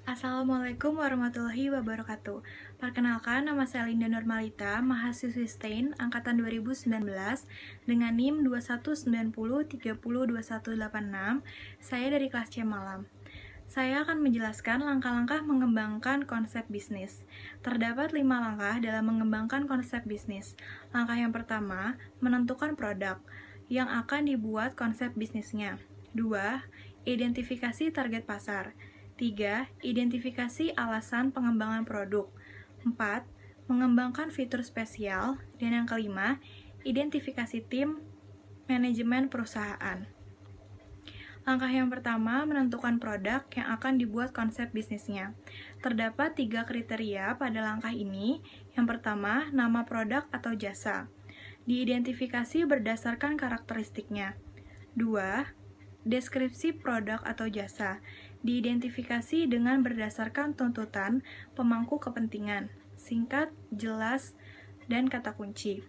Assalamualaikum warahmatullahi wabarakatuh. Perkenalkan, nama saya Linda Normalita, mahasiswi STAIN angkatan 2019 dengan NIM 2190302186. Saya dari kelas C Malam. Saya akan menjelaskan langkah-langkah mengembangkan konsep bisnis. Terdapat 5 langkah dalam mengembangkan konsep bisnis. Langkah yang pertama, menentukan produk yang akan dibuat konsep bisnisnya. 2. Identifikasi target pasar. 3. Identifikasi alasan pengembangan produk. 4. Mengembangkan fitur spesial. Dan yang kelima, identifikasi tim manajemen perusahaan. Langkah yang pertama, menentukan produk yang akan dibuat konsep bisnisnya. Terdapat 3 kriteria pada langkah ini. Yang pertama, nama produk atau jasa. Diidentifikasi berdasarkan karakteristiknya. 2. Deskripsi produk atau jasa. Diidentifikasi dengan berdasarkan tuntutan pemangku kepentingan, singkat, jelas, dan kata kunci.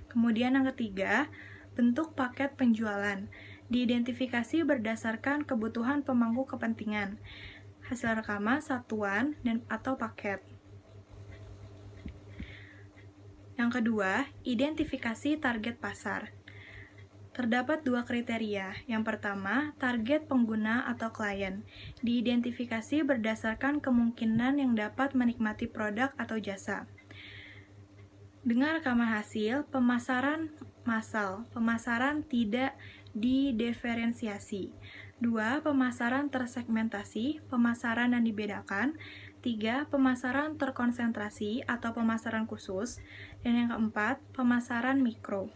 Kemudian yang ketiga, bentuk paket penjualan. Diidentifikasi berdasarkan kebutuhan pemangku kepentingan, hasil rekaman, satuan, dan atau paket. Yang kedua, identifikasi target pasar. Terdapat 2 kriteria. Yang pertama, target pengguna atau klien. Diidentifikasi berdasarkan kemungkinan yang dapat menikmati produk atau jasa. Dengan rekaman hasil, pemasaran massal. Pemasaran tidak didiferensiasi. 2. Pemasaran tersegmentasi. Pemasaran yang dibedakan. 3. Pemasaran terkonsentrasi atau pemasaran khusus. Dan yang keempat, pemasaran mikro.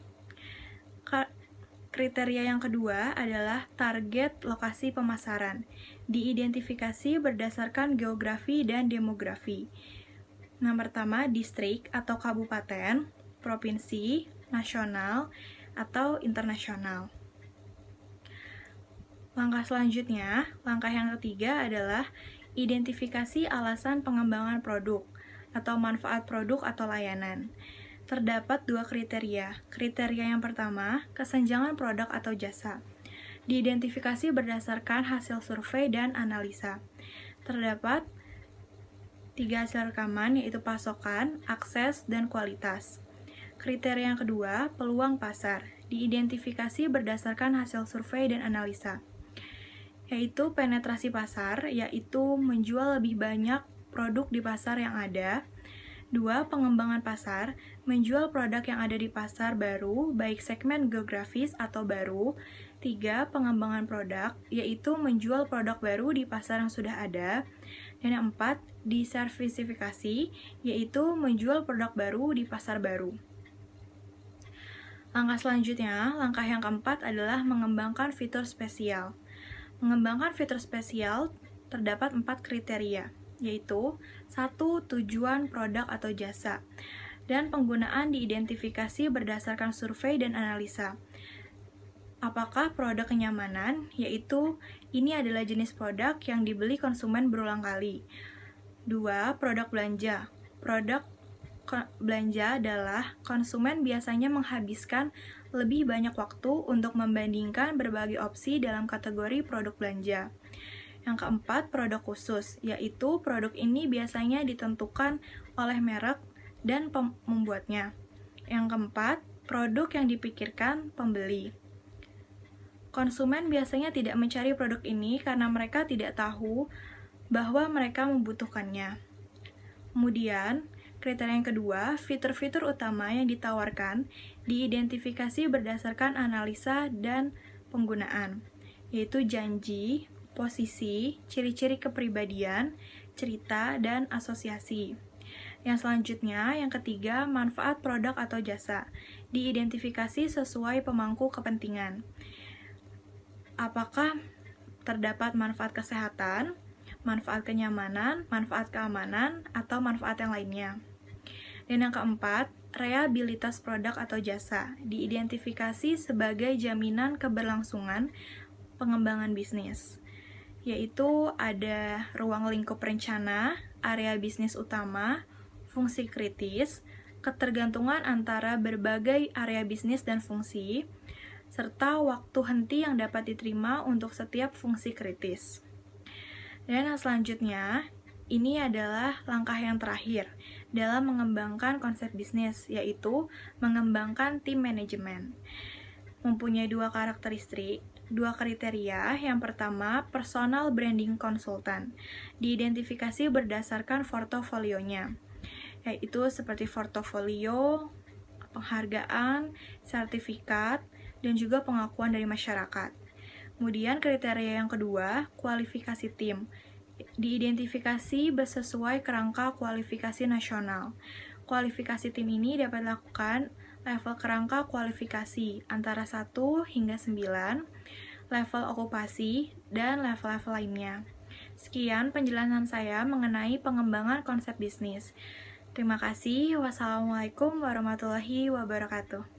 Kriteria yang kedua adalah target lokasi pemasaran. Diidentifikasi berdasarkan geografi dan demografi. Yang pertama, distrik atau kabupaten, provinsi, nasional, atau internasional. Langkah selanjutnya, langkah yang ketiga adalah identifikasi alasan pengembangan produk atau manfaat produk atau layanan. Terdapat 2 kriteria. Kriteria yang pertama, kesenjangan produk atau jasa. Diidentifikasi berdasarkan hasil survei dan analisa. Terdapat 3 hasil rekaman, yaitu pasokan, akses, dan kualitas. Kriteria yang kedua, peluang pasar. Diidentifikasi berdasarkan hasil survei dan analisa, yaitu penetrasi pasar, yaitu menjual lebih banyak produk di pasar yang ada. 2. Pengembangan pasar, menjual produk yang ada di pasar baru, baik segmen geografis atau baru. 3. Pengembangan produk, yaitu menjual produk baru di pasar yang sudah ada. Dan yang 4, diversifikasi, yaitu menjual produk baru di pasar baru. Langkah selanjutnya, langkah yang keempat adalah mengembangkan fitur spesial. Mengembangkan fitur spesial terdapat 4 kriteria, yaitu 1. Tujuan produk atau jasa, dan penggunaan diidentifikasi berdasarkan survei dan analisa. Apakah produk kenyamanan, yaitu ini adalah jenis produk yang dibeli konsumen berulang kali. 2. Produk belanja. Produk belanja adalah konsumen biasanya menghabiskan lebih banyak waktu untuk membandingkan berbagai opsi dalam kategori produk belanja. Yang keempat, produk khusus, yaitu produk ini biasanya ditentukan oleh merek dan membuatnya. Yang keempat, produk yang dipikirkan pembeli. Konsumen biasanya tidak mencari produk ini karena mereka tidak tahu bahwa mereka membutuhkannya. Kemudian, kriteria yang kedua, fitur-fitur utama yang ditawarkan diidentifikasi berdasarkan analisa dan penggunaan, yaitu janji, posisi, ciri-ciri kepribadian, cerita, dan asosiasi. Yang selanjutnya, yang ketiga, manfaat produk atau jasa. Diidentifikasi sesuai pemangku kepentingan. Apakah terdapat manfaat kesehatan, manfaat kenyamanan, manfaat keamanan, atau manfaat yang lainnya. Dan yang keempat, reliabilitas produk atau jasa. Diidentifikasi sebagai jaminan keberlangsungan pengembangan bisnis, yaitu ada ruang lingkup rencana, area bisnis utama, fungsi kritis, ketergantungan antara berbagai area bisnis dan fungsi, serta waktu henti yang dapat diterima untuk setiap fungsi kritis. Dan selanjutnya, ini adalah langkah yang terakhir dalam mengembangkan konsep bisnis, yaitu mengembangkan tim manajemen. Mempunyai dua kriteria. Yang pertama, personal branding consultant. Diidentifikasi berdasarkan portofolionya, yaitu seperti portofolio, penghargaan, sertifikat, dan juga pengakuan dari masyarakat. Kemudian kriteria yang kedua, kualifikasi tim. Diidentifikasi sesuai kerangka kualifikasi nasional. Kualifikasi tim ini dapat dilakukan level kerangka kualifikasi antara 1 hingga 9, level okupasi, dan level-level lainnya. Sekian penjelasan saya mengenai pengembangan konsep bisnis. Terima kasih. Wassalamualaikum warahmatullahi wabarakatuh.